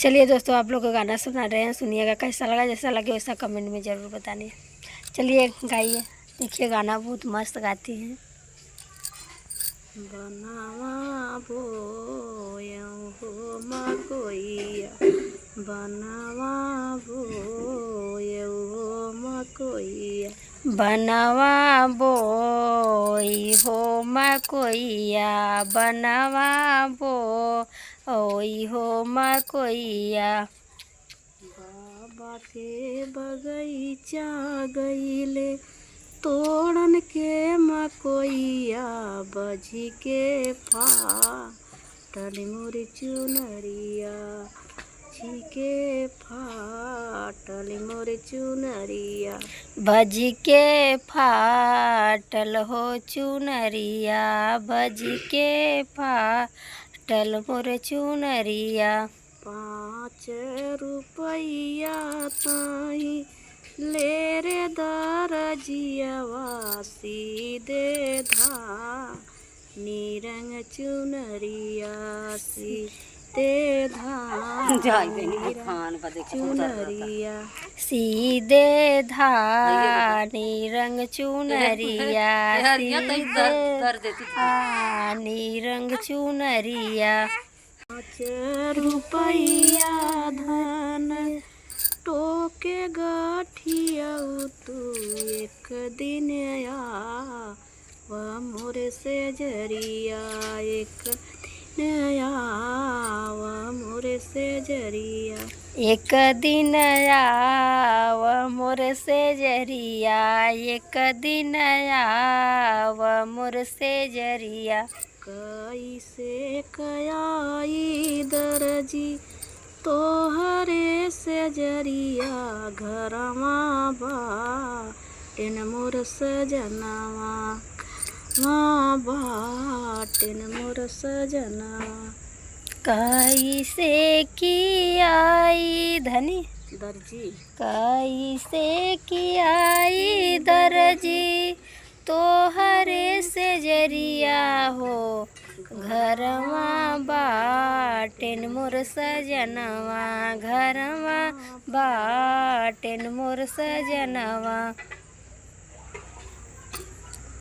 चलिए दोस्तों, आप लोग को गाना सुना रहे हैं, सुनिएगा। कैसा लगा, जैसा लगे वैसा कमेंट में ज़रूर बताने। चलिए गाइए, देखिए गाना बहुत मस्त गाती हैं। बनावा बोयऊ हो मकोइया, बनावा बोयऊ हो मकोइया, बनवा बोई हो मकोइया, बनवा बोई हो मकोइया। बाबा के बगीचा गईले तोड़न के मकोइया, बजी के फाटल मोर चुनरिया, बजी के फाटल मोर चुनरिया, बजी के फाटल हो चुनरिया, बजी के फाटल मोर चुनरिया। 5 रुपया ताई ले रे दरजियावा, सीधे धानी रंग चुनरिया, सीधे धानी चुनरिया, सीधे धानी रंग चुनरिया, सीधे धानी रंग चुनरिया। 5 रुपया धन टोके गठिया, तू एक दिन आव मोर से जरिया, एक दिन आव मोर से जरिया, एक दिन आव मोर से जरिया, एक दिन आव मोर से जरिया। कैसे कयाई दर्जी तोहरे से जरिया, घरवा बाटेन मोर सजनवा, घरवा बाटेन मोर सजनवा। कैसे कियाई धनी दर्जी, कैसे कियाई दर्जी तोहरे से जरिया हो, घरवा बाटेन मोर सजनवा, घरवा बाटेन मोर सजनवा।